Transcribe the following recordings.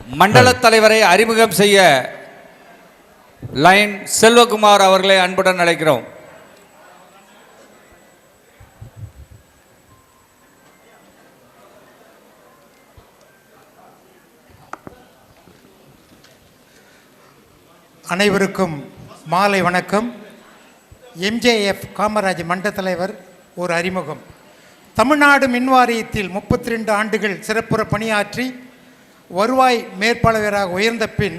மண்டல தலைவரை அறிமுகம் செய்ய லைன் செல்வகுமார் அவர்களை அன்புடன் அழைக்கிறோம். அனைவருக்கும் மாலை வணக்கம். எம்ஜேஎஃப் காமராஜ் மண்டல தலைவர் ஒரு அறிமுகம். தமிழ்நாடு மின்வாரியத்தில் 32 ஆண்டுகள் சிறப்புற பணியாற்றி வருவாய் மேற்பாளராக உயர்ந்த பின்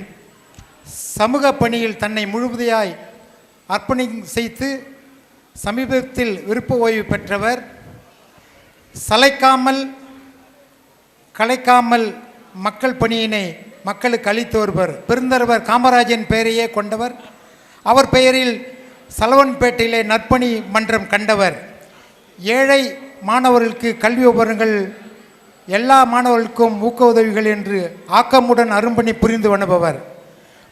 சமூக பணியில் தன்னை முழுவதையாய் அர்ப்பணம் செய்து சமீபத்தில் விருப்ப ஓய்வு பெற்றவர். சளைக்காமல் கலைக்காமல் மக்கள் பணியினை மக்களுக்கு அளித்து வருவர். பெருந்தலைவர் காமராஜன் பெயரையே கொண்டவர். அவர் பெயரில் சலவன்பேட்டையிலே நற்பணி மன்றம் கண்டவர். ஏழை மாணவர்களுக்கு கல்வி உபகரணங்கள் எல்லா மாணவர்களுக்கும் ஊக்க உதவிகள் என்று ஆக்கமுடன் அரும்பணி புரிந்து வந்தவர்.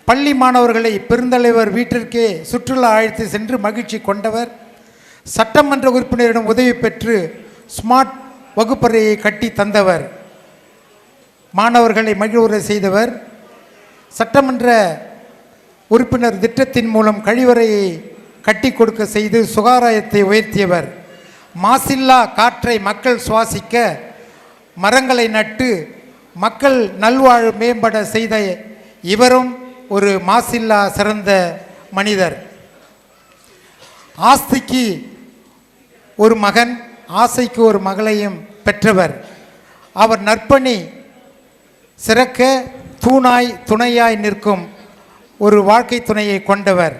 பள்ளி மாணவர்களை பெருந்தலைவர் வீட்டிற்கே சுற்றுலா அழைத்து சென்று மகிழ்ச்சி கொண்டவர். சட்டமன்ற உறுப்பினரிடம் உதவி பெற்று ஸ்மார்ட் வகுப்பறையை கட்டி தந்தவர். மாணவர்களை மகிழ்வுற செய்தவர். சட்டமன்ற உறுப்பினர் திட்டத்தின் மூலம் கழிவறையை கட்டி கொடுக்க செய்து சுகாதாரத்தை உயர்த்தியவர். மாசில்லா காற்றை மக்கள் சுவாசிக்க மரங்களை நட்டு மக்கள் நல்வாழ்வு மேம்பட செய்த இவரும் ஒரு மாசில்லா சிறந்த மனிதர். ஆஸ்திக்கு ஒரு மகன், ஆசைக்கு ஒரு மகளையும் பெற்றவர். அவர் நற்பணி சிறக்க தூணாய் துணையாய் நிற்கும் ஒரு வாழ்க்கை துணையை கொண்டவர்.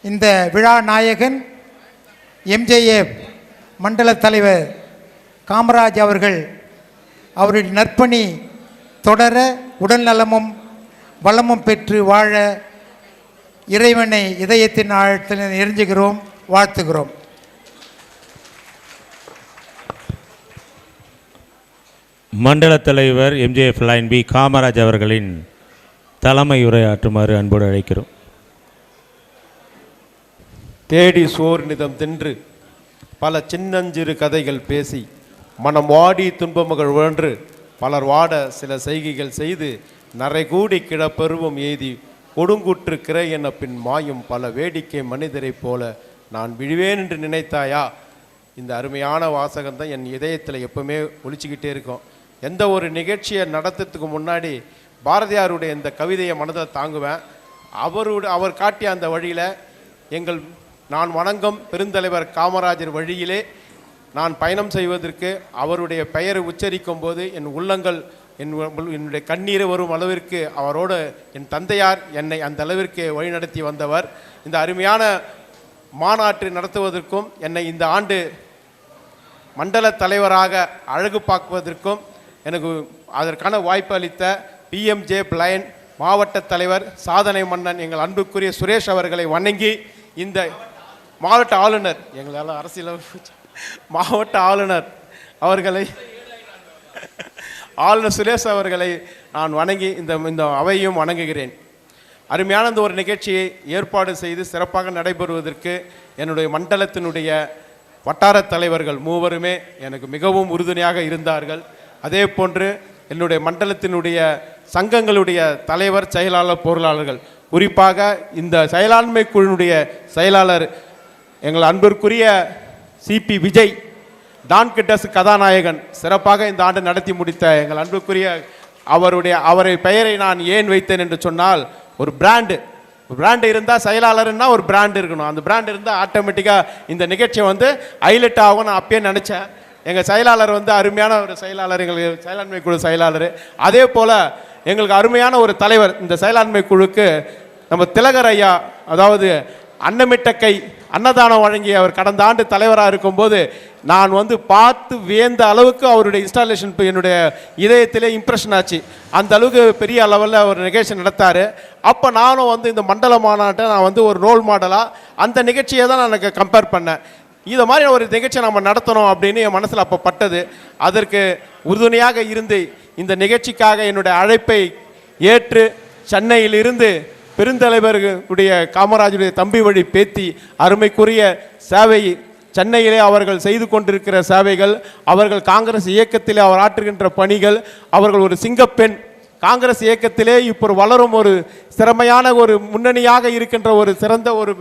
இந்த விழா நாயகன் எம்ஜேஎஃப் மண்டல தலைவர் காமராஜ் அவர்கள் அவருடைய நற்பணி தொடர உடல் நலமும் வளமும் பெற்று வாழ இறைவனை இதயத்தின் ஆழத்தில் எரிஞ்சுகிறோம், வாழ்த்துகிறோம். மண்டல தலைவர் எம்ஜேஎஃப் லைன் பி காமராஜ் அவர்களின் தலைமை உரையாற்றுமாறு அன்போடு அழைக்கிறோம். தேடி சோர் நிதம் தின்று பல சின்னஞ்சிறு கதைகள் பேசி மனம் வாடி துன்பமகள் உழன்று பலர் வாட சில செய்கைகள் செய்து நரை கூடி கிடப்பருவம் எய்தி கொடுங்குற்று கிரை என பின் மாயும் பல வேடிக்கை மனிதரைப் போல நான் விழுவேன் என்று நினைத்தாயா. இந்த அருமையான வாசகம் தான் என் இதயத்தில் எப்பவுமே ஒழிச்சிக்கிட்டே இருக்கும். எந்த ஒரு நிகழ்ச்சியை நடத்துறதுக்கு முன்னாடி பாரதியாருடைய இந்த கவிதையை மனதில் தாங்குவேன். அவர் காட்டிய அந்த வழியில் நான் வணங்கும் பெருந்தலைவர் காமராஜர் வழியிலே நான் பயணம் செய்வதற்கு அவருடைய பெயரை உச்சரிக்கும் போது என் உள்ளங்கள் என்னுடைய கண்ணீரை வரும் அளவிற்கு அவரோடு என் தந்தையார் என்னை அந்த அளவிற்கு வழிநடத்தி வந்தவர். இந்த அருமையான மாநாட்டை நடத்துவதற்கும் என்னை இந்த ஆண்டு மண்டல தலைவராக அழகு பார்ப்பதற்கும் எனக்கு அதற்கான வாய்ப்பு அளித்த பிஎம்ஜே லைன் மாவட்ட தலைவர் சாதனை மன்னன் எங்கள் அன்புக்குரிய சுரேஷ் அவர்களை வணங்கி இந்த மாவட்ட ஆளுநர் எங்களால் அரசியல் மாவட்ட ஆளுநர் அவர்களை ஆளுநர் சுரேஷ் அவர்களை நான் வணங்கி இந்த அவையும் வணங்குகிறேன். அருமையான இந்த ஒரு நிகழ்ச்சியை ஏற்பாடு செய்து சிறப்பாக நடைபெறுவதற்கு என்னுடைய மண்டலத்தினுடைய வட்டார தலைவர்கள் மூவருமே எனக்கு மிகவும் உறுதுணையாக இருந்தார்கள். அதே போன்று என்னுடைய மண்டலத்தினுடைய சங்கங்களுடைய தலைவர், செயலாளர், பொருளாளர்கள், குறிப்பாக இந்த செயலாண்மை குழுவுடைய செயலாளர் எங்கள் அன்பிற்குரிய சிபி விஜய் டான் கிட்டஸ் கதாநாயகன் சிறப்பாக இந்த ஆண்டு நடத்தி முடித்த எங்கள் அன்புக்குரிய அவரை பெயரை நான் ஏன் வைத்தேன் என்று சொன்னால், ஒரு பிராண்டு இருந்தால் செயலாளர்னா ஒரு பிராண்டு இருக்கணும். அந்த பிராண்டு இருந்தால் ஆட்டோமேட்டிக்காக இந்த நிகழ்ச்சியை ஹைலைட் ஆகும். நான் அப்பயே நினச்சேன். எங்கள் செயலாளர் அருமையான ஒரு செயலாளர், எங்களுக்கு செயலாண்மை குழு செயலாளர். அதே போல் எங்களுக்கு அருமையான ஒரு தலைவர். இந்த செயலாண்மை குழுக்கு நம்ம திலகர் ஐயா, அதாவது அன்னமிட்ட கை அன்னதானம் வழங்கி அவர் கடந்த ஆண்டு தலைவராக இருக்கும்போது நான் பார்த்து வியந்த அளவுக்கு அவருடைய இன்ஸ்டாலேஷன் என்னுடைய இதயத்திலே இம்ப்ரெஷன் ஆச்சு. அந்த அளவுக்கு பெரிய அளவில் ஒரு நிகழ்ச்சி நடத்தார். அப்போ நானும் இந்த மண்டல மாநாட்டை நான் ஒரு ரோல் மாடலாக அந்த நிகழ்ச்சியை தான் நான் எனக்கு கம்பேர் பண்ணேன். இதை மாதிரி ஒரு நிகழ்ச்சியை நம்ம நடத்தணும் அப்படின்னு என் மனசில் அப்போ பட்டது. அதற்கு உறுதுணையாக இருந்து இந்த நிகழ்ச்சிக்காக என்னுடைய அழைப்பை ஏற்று சென்னையிலிருந்து பெருந்தலைவர்களுடைய காமராஜருடைய தம்பி வழி பேத்தி அருமைக்குரிய சேவை சென்னையிலே அவர்கள் செய்து கொண்டிருக்கிற சேவைகள், அவர்கள் காங்கிரஸ் இயக்கத்திலே அவர் ஆற்றுகின்ற பணிகள், அவர்கள் ஒரு சிங்கப்பெண் காங்கிரஸ் இயக்கத்திலே இப்போ வளரும் ஒரு திறமையான ஒரு முன்னணியாக இருக்கின்ற ஒரு சிறந்த ஒரு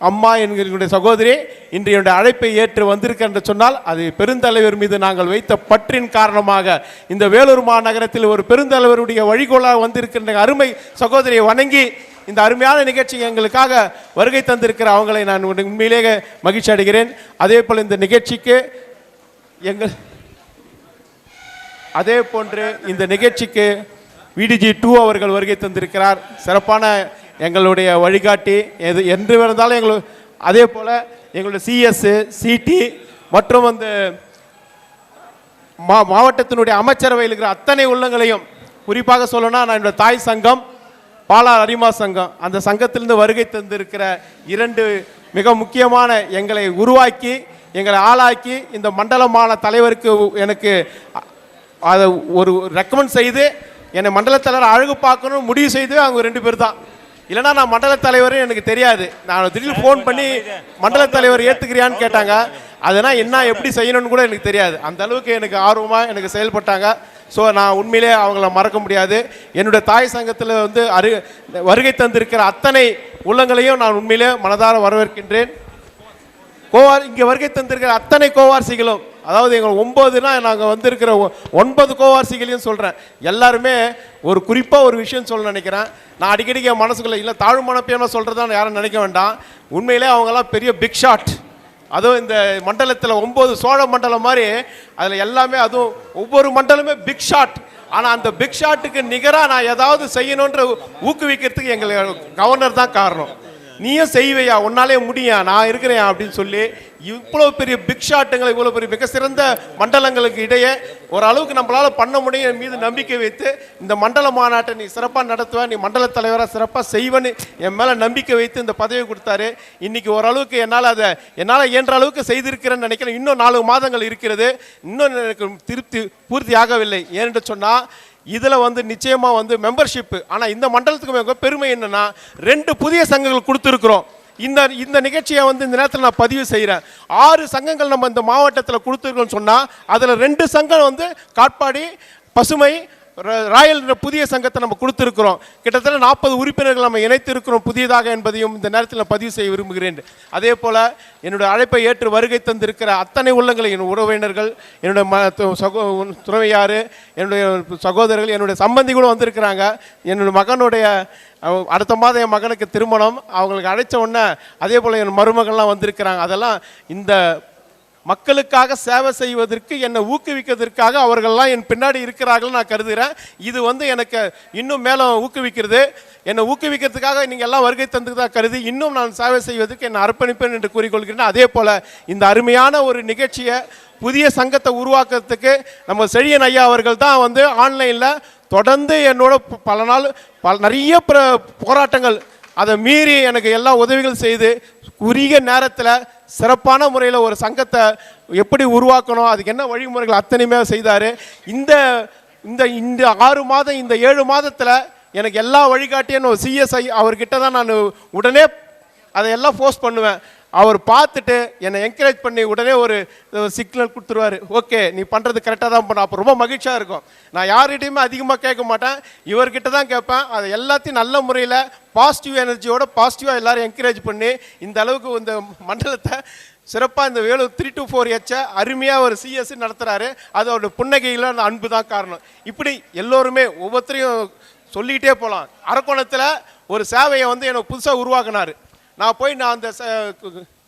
அம்மா என்கிற சகோதரி இன்று என்னுடைய அழைப்பை ஏற்று வந்திருக்க என்று சொன்னால் அது பெருந்தலைவர் மீது நாங்கள் வைத்த பற்றின் காரணமாக இந்த வேலூர் மாநகரத்தில் ஒரு பெருந்தலைவருடைய வழிகோலாக வந்திருக்கின்ற அருமை சகோதரியை வணங்கி இந்த அருமையான நிகழ்ச்சி எங்களுக்காக வருகை தந்திருக்கிற அவங்களை நான் உண்மையிலேயே மகிழ்ச்சி அடைகிறேன். அதே போல் இந்த நிகழ்ச்சிக்கு அதே போன்று இந்த நிகழ்ச்சிக்கு விடிஜி 2 அவர்கள் வருகை தந்திருக்கிறார். சிறப்பான எங்களுடைய வழிகாட்டி எது என்று இருந்தாலும் எங்களுக்கு அதே போல் எங்களுடைய சிஎஸ் சிடி மற்றும் அந்த மாவட்டத்தினுடைய அமைச்சரவையில் இருக்கிற அத்தனை உள்ளங்களையும் குறிப்பாக சொல்லணும்னா நான் என்னோட தாய் சங்கம் பாலார் அரிமா சங்கம் அந்த சங்கத்திலிருந்து வருகை தந்திருக்கிற 2 மிக முக்கியமான எங்களை உருவாக்கி எங்களை ஆளாக்கி இந்த மண்டலமான தலைவருக்கு எனக்கு அதை ஒரு ரெக்கமெண்ட் செய்து என்னை மண்டல தலைவர் அழகு பார்க்கணும் முடிவு செய்து அவங்க 2 பேர் தான். இல்லைனா நான் மண்டல தலைவரும் எனக்கு தெரியாது. நான் திடீர்னு ஃபோன் பண்ணி மண்டல தலைவர் ஏற்றுக்கிறியான்னு கேட்டாங்க. அதனால் என்ன எப்படி செய்யணும்னு கூட எனக்கு தெரியாது. அந்த அளவுக்கு எனக்கு ஆர்வமாக எனக்கு செயல்பட்டாங்க. ஸோ நான் உண்மையிலே அவங்கள மறக்க முடியாது. என்னுடைய தாய் சங்கத்தில் வந்து வருகை தந்திருக்கிற அத்தனை உள்ளங்களையும் நான் உண்மையிலே மனதார வரவேற்கின்றேன். இங்கே வருகை தந்திருக்கிற அத்தனை கோவார்சிகளும் அதாவது எங்கள் 9னா நாங்கள் வந்திருக்கிற 9 கோவார்சிகளையும் சொல்கிறேன். எல்லாருமே ஒரு குறிப்பாக ஒரு விஷயம் சொல்ல நினைக்கிறேன். நான் அடிக்கடிக்கு என் மனசுக்குள்ள இல்லை தாழ்வு மனப்பேனா சொல்கிறதான் யாரும் நினைக்க வேண்டாம். உண்மையிலே அவங்கெல்லாம் பெரிய பிக் ஷாட். அதுவும் இந்த மண்டலத்தில் 9 சோழ மண்டலம் மாதிரி அதில் எல்லாமே அதுவும் ஒவ்வொரு மண்டலமே பிக் ஷாட். ஆனால் அந்த பிக் ஷாட்டுக்கு நிகராக நான் ஏதாவது செய்யணுன்ற ஊக்குவிக்கிறதுக்கு எங்கள் கவர்னர் தான் காரணம். நீயும் செய்வையா உன்னாலே முடியா நான் இருக்கிறேன் அப்படின்னு சொல்லி இவ்வளோ பெரிய பிக் ஷாட்டுங்களை இவ்வளோ பெரிய மிக சிறந்த மண்டலங்களுக்கு இடையே ஓரளவுக்கு நம்மளால் பண்ண முடியும் என் மீது நம்பிக்கை வைத்து இந்த மண்டல மாநாட்டை நீ சிறப்பாக நடத்துவேன் நீ மண்டல தலைவராக சிறப்பாக செய்வேன்னு என் மேலே நம்பிக்கை வைத்து இந்த பதவி கொடுத்தாரு. இன்றைக்கி ஓரளவுக்கு என்னால் இயன்ற அளவுக்கு செய்திருக்கிறேன்னு நினைக்கிறேன். இன்னும் 4 மாதங்கள் இருக்கிறது. இன்னும் எனக்கு பூர்த்தி ஆகவில்லை. ஏன்னு சொன்னால் இதில் வந்து நிச்சயமாக வந்து மெம்பர்ஷிப்பு. ஆனால் இந்த மண்டலத்துக்கு பெருமை என்னென்னா 2 புதிய சங்கங்கள் கொடுத்துருக்குறோம். இந்த நிகழ்ச்சியை வந்து இந்த நேரத்தில் நான் பதிவு செய்கிறேன். 6 சங்கங்கள் நம்ம இந்த மாவட்டத்தில் கொடுத்துருக்கோன்னு சொன்னால் அதில் 2 சங்கம் வந்து காட்பாடி பசுமை ராயல் புதிய சங்கத்தை நம்ம கொடுத்துருக்கிறோம். கிட்டத்தட்ட 40 உறுப்பினர்கள் நம்ம இணைத்திருக்கிறோம் புதியதாக என்பதையும் இந்த நேரத்தில் நான் பதிவு செய்ய விரும்புகிறேன். அதே போல் என்னுடைய அழைப்பை ஏற்று வருகை தந்திருக்கிற அத்தனை உள்ளங்களை என் உறவினர்கள் என்னுடைய துணைவியார் என்னுடைய சகோதரர்கள் என்னுடைய சம்பந்தி கூட வந்திருக்கிறாங்க. என்னுடைய மகனுடைய அடுத்த மாதம் என் மகனுக்கு திருமணம் அவங்களுக்கு அழைச்ச உடனே அதே போல் என் மருமகள்லாம் வந்திருக்கிறாங்க. அதெல்லாம் இந்த மக்களுக்காக சேவை செய்வதற்கு என்னை ஊக்குவிக்கிறதுக்காக அவர்கள்லாம் என் பின்னாடி இருக்கிறார்கள் நான் கருதுகிறேன். இது வந்து எனக்கு இன்னும் மேலே ஊக்குவிக்கிறது. என்னை ஊக்குவிக்கிறதுக்காக நீங்கள் எல்லாம் வருகை தந்துதான் கருதி இன்னும் நான் சேவை செய்வதற்கு என்னை அர்ப்பணிப்பேன் என்று கூறிக்கொள்கிறேன். அதே போல் இந்த அருமையான ஒரு நிகழ்ச்சியை புதிய சங்கத்தை உருவாக்குறதுக்கு நம்ம செழியன் ஐயா அவர்கள் தான் வந்து ஆன்லைனில் தொடர்ந்து என்னோட பல நாள் நிறைய போராட்டங்கள் அதை மீறி எனக்கு எல்லா உதவிகள் செய்து குறுகிய நேரத்தில் சிறப்பான முறையில் ஒரு சங்கத்தை எப்படி உருவாக்கணும் அதுக்கு என்ன வழிமுறைகள் அத்தனையுமே செய்தார். இந்த இந்த இந்த 6 மாதம் இந்த 7 மாதத்தில் எனக்கு எல்லா வழிகாட்டியும் சிஎஸ்ஐ அவர்கிட்ட தான் நான் உடனே அதையெல்லாம் போஸ்ட் பண்ணுவேன். அவர் பார்த்துட்டு என்னை என்கரேஜ் பண்ணி உடனே ஒரு சிக்னல் கொடுத்துருவார். ஓகே நீ பண்ணுறது கரெக்டாக தான் பண்ண. அப்போ ரொம்ப மகிழ்ச்சியாக இருக்கும். நான் யார்கிட்டையுமே அதிகமாக கேட்க மாட்டேன், இவர்கிட்ட தான் கேட்பேன். அதை எல்லாத்தையும் நல்ல முறையில் பாசிட்டிவ் எனர்ஜியோட பாசிட்டிவாக எல்லோரும் என்கரேஜ் பண்ணி இந்த அளவுக்கு இந்த மண்டலத்தை சிறப்பாக இந்த வேலூர் 3 to 4 அருமையாக ஒரு சிஎஸ் நடத்துகிறாரு. அது அவருடைய புன்னகையில் அந்த அன்பு தான் காரணம். இப்படி எல்லோருமே ஒவ்வொருத்தரையும் சொல்லிக்கிட்டே போகலாம். அரக்கோணத்தில் ஒரு சேவையை வந்து எனக்கு புதுசாக உருவாக்குனார். நான் போய் நான் அந்த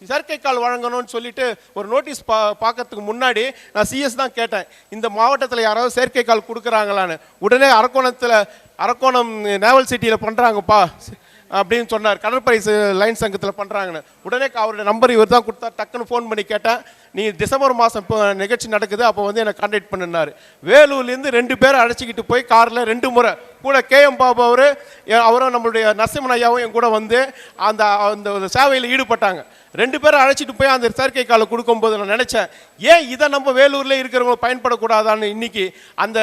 செயற்கை கால் வழங்கணும்னு சொல்லிட்டு ஒரு நோட்டீஸ் பார்க்கறதுக்கு முன்னாடி நான் சிஎஸ் தான் கேட்டேன், இந்த மாவட்டத்தில் யாராவது செயற்கை கால் கொடுக்குறாங்களான்னு. உடனே அரக்கோணம் நேவல் சிட்டியில் பண்ணுறாங்கப்பா அப்படின்னு சொன்னார். கடற்படை லைன் சங்கத்தில் பண்ணுறாங்கன்னு. உடனே அவருடைய நம்பர் இவர் தான் கொடுத்தா. டக்குன்னு ஃபோன் பண்ணி கேட்டேன், நீ டிசம்பர் மாதம் இப்போ நிகழ்ச்சி நடக்குது அப்போ வந்து என்னை கான்டாக்ட் பண்ணினார். வேலூர்லேருந்து 2 பேரை அழைச்சிக்கிட்டு போய் காரில் 2 முறை கூட கேஎம் பாபு அவரும் நம்மளுடைய நரசிம்மன் ஐயாவும் என் கூட வந்து அந்த அந்த சேவையில் ஈடுபட்டாங்க. 2 பேரை அழைச்சிட்டு போய் அந்த செயற்கை காலை கொடுக்கும்போது நான் நினச்சேன், ஏன் இதை நம்ம வேலூரில் இருக்கிறவங்க பயன்படக்கூடாதான்னு. இன்னைக்கு அந்த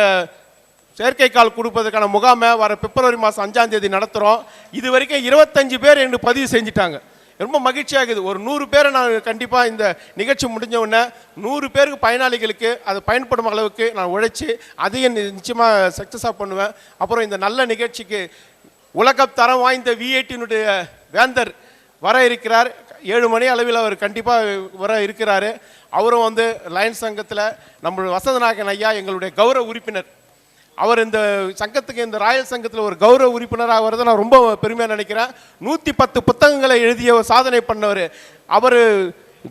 செயற்கை கால் கொடுப்பதற்கான முகாமை வர பிப்ரவரி மாதம் 5ஆம் தேதி நடத்துகிறோம். இது வரைக்கும் 25 பேர் என்று பதிவு செஞ்சுட்டாங்க. ரொம்ப மகிழ்ச்சியாகுது. ஒரு 100 பேரை நான் கண்டிப்பாக இந்த நிகழ்ச்சி முடிஞ்ச உடனே 100 பேருக்கு பயனாளிகளுக்கு அது பயன்படும் அளவுக்கு நான் உழைச்சி அதையும் நிச்சயமாக சக்ஸஸாக பண்ணுவேன். அப்புறம் இந்த நல்ல நிகழ்ச்சிக்கு உலக தரம் வாய்ந்த V8 வேந்தர் வர இருக்கிறார். 7 மணி அளவில் அவர் கண்டிப்பாக வர இருக்கிறாரு. அவரும் வந்து லயன்ஸ் சங்கத்தில் நம்மளுடைய வசந்தநாயகன் ஐயா எங்களுடைய கௌரவ உறுப்பினர். அவர் இந்த சங்கத்துக்கு இந்த ராயல் சங்கத்தில் ஒரு கௌரவ உறுப்பினராக வரதை நான் ரொம்ப பெருமையாக நினைக்கிறேன். 110 புத்தகங்களை எழுதிய சாதனை பண்ணவர் அவர்.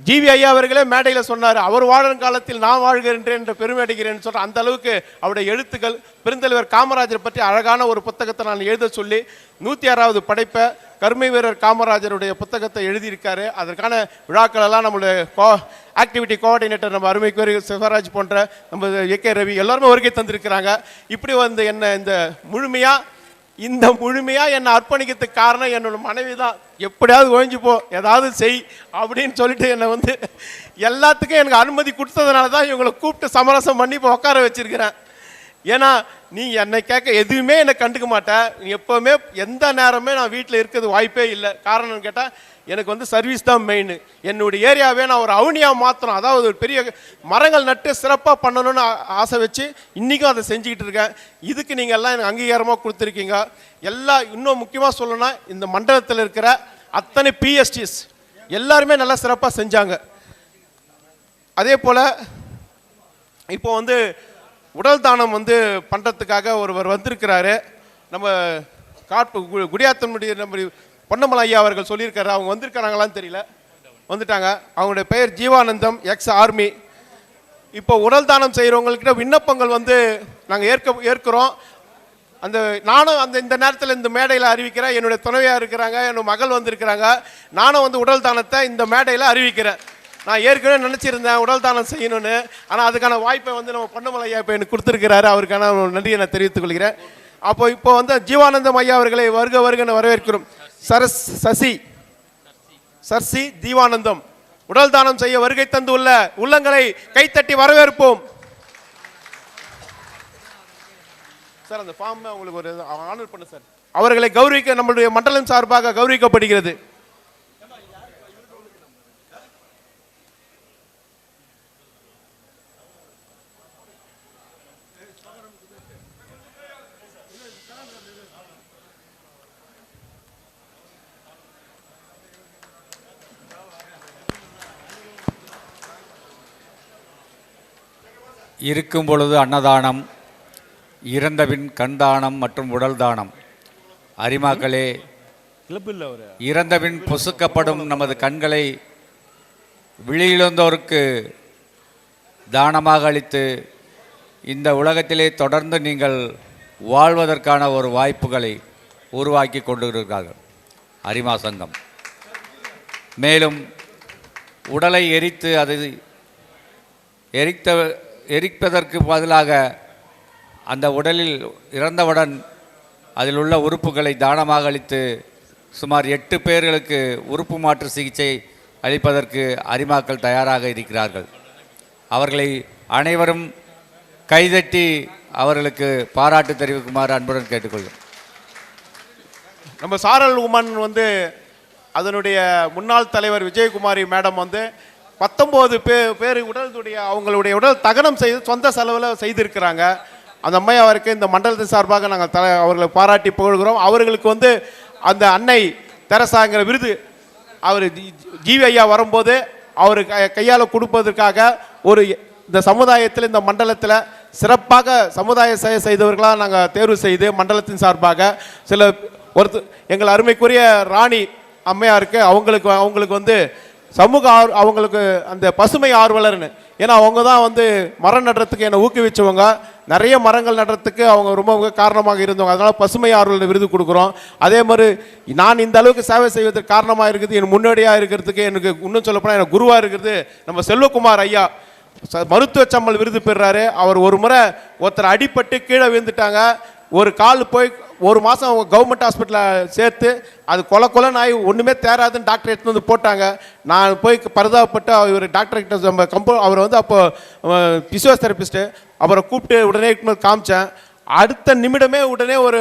ஜிவி ஐயா அவர்களே மேடையில் சொன்னார், அவர் வாழும் காலத்தில் நான் வாழ்கிறேன் என்ற பெருமை அடைகிறேன்னு சொல்கிற அந்த அளவுக்கு அவருடைய எழுத்துக்கள். பெருந்தலைவர் காமராஜர் பற்றி அழகான ஒரு புத்தகத்தை நான் எழுத சொல்லி 106வது படைப்பை கருமை வீரர் காமராஜருடைய புத்தகத்தை எழுதியிருக்காரு. அதற்கான விழாக்களெல்லாம் நம்மளுடைய ஆக்டிவிட்டி கோஆர்டினேட்டர் நம்ம அருமைக்குரிய சிவராஜ் போன்ற நம்ம ஏகே ரவி எல்லாருமே வருகை தந்திருக்கிறாங்க. இப்படி வந்து என்ன இந்த முழுமையாக என்னை அர்ப்பணிக்கிறதுக்கு காரணம் என்னோட மனைவி தான். எப்படியாவது ஒழிஞ்சு போ, ஏதாவது செய் அப்படின்னு சொல்லிட்டு என்னை வந்து எல்லாத்துக்கும் எனக்கு அனுமதி கொடுத்ததுனால தான் இவங்களை கூப்பிட்டு சமரசம் பண்ணி இப்போ உட்கார வச்சிருக்கிறேன். ஏன்னா நீ என்னை கேட்க எதுவுமே என்னை கண்டுக்க மாட்டேன். நீ எப்போவுமே எந்த நேரமே நான் வீட்டில் இருக்கிறது வாய்ப்பே இல்லை. காரணம்னு கேட்டால் எனக்கு வந்து சர்வீஸ் தான் மெயின். என்னுடைய ஏரியாவே நான் ஒரு அவனியாக மாற்றணும், அதாவது ஒரு பெரிய மரங்கள் நட்டு சிறப்பாக பண்ணணும்னு ஆசை வச்சு இன்றைக்கும் அதை செஞ்சுக்கிட்டு இருக்கேன். இதுக்கு நீங்கள் எல்லாம் எனக்கு அங்கீகாரமாக கொடுத்துருக்கீங்க. இன்னும் முக்கியமாக சொல்லணும்னா இந்த மண்டலத்தில் இருக்கிற அத்தனை பிஎஸ்டிஸ் எல்லாருமே நல்லா சிறப்பாக செஞ்சாங்க. அதே போல் இப்போ வந்து உடல் தானம் வந்து பண்ணுறதுக்காக ஒருவர் வந்திருக்கிறாரு. நம்ம குடியாத்தனுடைய நம்ம பொன்னமலை ஐயா அவர்கள் சொல்லியிருக்காரு. அவங்க வந்திருக்கிறாங்களான்னு தெரியல, வந்துட்டாங்க. அவங்களுடைய பெயர் ஜீவானந்தம், எக்ஸ் ஆர்மி. இப்போ உடல் தானம் செய்கிறவங்கக்கிட்ட விண்ணப்பங்கள் வந்து நாங்கள் ஏற்கிறோம். நானும் இந்த நேரத்தில் இந்த மேடையில் அறிவிக்கிறேன். என்னுடைய துணைவியாக இருக்கிறாங்க, என்னோட மகள் வந்திருக்கிறாங்க. நானும் வந்து உடல் தானத்தை இந்த மேடையில் அறிவிக்கிறேன். நான் ஏற்கனவே நினச்சிருந்தேன் உடல் தானம் செய்யணும்னு. ஆனால் அதுக்கான வாய்ப்பை வந்து நம்ம பொன்னமலை ஐயா இப்போ எனக்கு கொடுத்துருக்கிறாரு. அவருக்கான நன்றியை நான் தெரிவித்துக் கொள்கிறேன். இப்போ வந்து ஜீவானந்தம் ஐயா அவர்களை வருகன்னு வரவேற்கிறோம். சர்சி ஜீவானந்தம் உடல் தானம் செய்ய வருகை தந்துள்ள உள்ளங்களை கைத்தட்டி வரவேற்போம். சார் அந்த ஃபார்ம் உங்களுக்கு ஒரு ஆனர் பண்ணு சார். அவர்களை கௌரவிக்க நம்மளுடைய மண்டலம் சார்பாக கௌரவிக்கப்படுகிறது. இருக்கும் பொழுது அன்னதானம், இறந்தபின் கண் தானம் மற்றும் உடல் தானம். அரிமாக்களே, இறந்தபின் பொசுக்கப்படும் நமது கண்களை விழியிழந்தோருக்கு தானமாக அளித்து இந்த உலகத்திலே தொடர்ந்து நீங்கள் வாழ்வதற்கான ஒரு வாய்ப்புகளை உருவாக்கி கொண்டிருக்கிறார்கள் அரிமா சங்கம். மேலும் உடலை எரித்து அதை எரிப்பதற்கு பதிலாக அந்த உடலில் இறந்தவுடன் அதில் உள்ள உறுப்புகளை தானமாக அளித்து சுமார் 8 பேர்களுக்கு உறுப்பு மாற்று சிகிச்சை அளிப்பதற்கு அரிமாக்கள் தயாராக இருக்கிறார்கள். அவர்களை அனைவரும் கைதட்டி அவர்களுக்கு பாராட்டு தெரிவிக்குமாறு அன்புடன் கேட்டுக்கொள்ளும். நம்ம சாரல் உமன் வந்து அதனுடைய முன்னாள் தலைவர் விஜயகுமாரி மேடம் வந்து 19 பேர் அவங்களுடைய உடல் தகனம் செய்து சொந்த செலவில் செய்திருக்கிறாங்க. அந்த அம்மையாருக்கு இந்த மண்டலத்தின் சார்பாக நாங்கள் அவர்களை பாராட்டி புகழ்கிறோம். அவர்களுக்கு வந்து அந்த அன்னை தெரசாங்கிற விருது அவர் ஜிவி ஐயா வரும்போது அவர் கையால் கொடுப்பதற்காக இந்த சமுதாயத்தில் இந்த மண்டலத்தில் சிறப்பாக சமுதாய சேவை செய்தவர்களாக நாங்கள் தேர்வு செய்து மண்டலத்தின் சார்பாக எங்கள் அருமைக்குரிய ராணி அம்மையாருக்கு அவங்களுக்கு வந்து சமூக அவங்களுக்கு அந்த பசுமை ஆர்வலர்னு, ஏன்னா அவங்க தான் வந்து மரம் நடுறதுக்கு என்னை ஊக்குவிச்சவங்க. நிறைய மரங்கள் நடுறதுக்கு அவங்க ரொம்ப காரணமாக இருந்தவங்க. அதனால் பசுமை ஆர்வலர் விருது கொடுக்குறோம். அதே மாதிரி நான் இந்த அளவுக்கு சேவை செய்வதற்கு காரணமாக இருக்குது, என் முன்னோடியாக இருக்கிறதுக்கு எனக்கு இன்னும் சொல்லப்போனால் எனக்கு குருவாக இருக்கிறது நம்ம செல்வகுமார் ஐயா. மருத்துவ சம்மல் விருது பெறுறாரு. அவர் ஒரு முறை ஒருத்தர் அடிபட்டு கீழே விழுந்துட்டாங்க. ஒரு கால் போய் 1 மாதம் அவங்க கவர்மெண்ட் ஹாஸ்பிட்டலில் சேர்த்து அது கொலை நாய் ஒன்றுமே தேராதுன்னு டாக்டர் எடுத்து வந்து போட்டாங்க. நான் போய் பரிதாபப்பட்டு அவர் டாக்டர்கிட்ட நம்ம அவர் வந்து அப்போ பிசியோதெரபிஸ்ட்டு அவரை கூப்பிட்டு உடனே காமிச்சேன். அடுத்த நிமிடமே உடனே ஒரு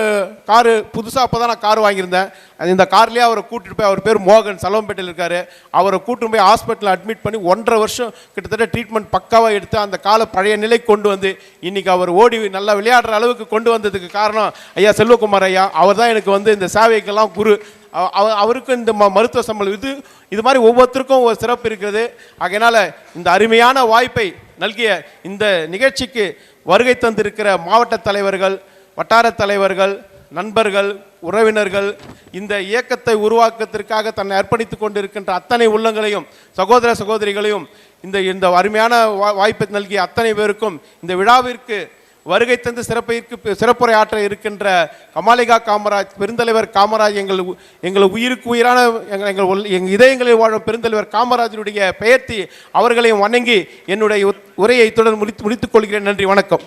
காரு புதுசாக அப்போ தான் நான் கார் வாங்கியிருந்தேன். இந்த கார்லேயே அவரை கூட்டிட்டு போய், அவர் பேர் மோகன், சலவம்பேட்டையில் இருக்கார், அவரை கூட்டிட்டு போய் ஹாஸ்பிட்டலில் அட்மிட் பண்ணி 1.5 வருஷம் கிட்டத்தட்ட ட்ரீட்மெண்ட் பக்காவாக எடுத்து அந்த காலை பழைய நிலைக்கு கொண்டு வந்து இன்றைக்கி அவர் ஓடி நல்லா விளையாடுற அளவுக்கு கொண்டு வந்ததுக்கு காரணம் ஐயா செல்வகுமார் ஐயா. அவர் தான் எனக்கு வந்து இந்த சேவைக்கெல்லாம் குரு. அவருக்கும் இந்த மருத்துவ சம்பளம் இது மாதிரி ஒவ்வொருத்தருக்கும் ஒரு சிறப்பு இருக்கிறது. ஆகையினால இந்த அருமையான வாய்ப்பை நல்கிய இந்த நிகழ்ச்சிக்கு வருகை தந்திருக்கிற மாவட்ட தலைவர்கள், வட்டார தலைவர்கள், நண்பர்கள், உறவினர்கள், இந்த இயக்கத்தை உருவாக்கத்திற்காக தன்னை அர்ப்பணித்துக் கொண்டிருக்கின்ற அத்தனை உள்ளங்களையும், சகோதர சகோதரிகளையும், இந்த அருமையான வாய்ப்பை நல்கிய அத்தனை பேருக்கும், இந்த விழாவிற்கு வருகை தந்து சிறப்புரை ஆற்ற இருக்கின்ற கமாலிகா காமராஜ், பெருந்தலைவர் காமராஜ், எங்கள் உயிருக்கு உயிரான எங்கள் இதயங்களில் வாழும் பெருந்தலைவர் காமராஜருடைய பெயர்த்தி அவர்களையும் வணங்கி என்னுடைய உரையை இத்துடன் முடித்துக் கொள்கிறேன். நன்றி, வணக்கம்.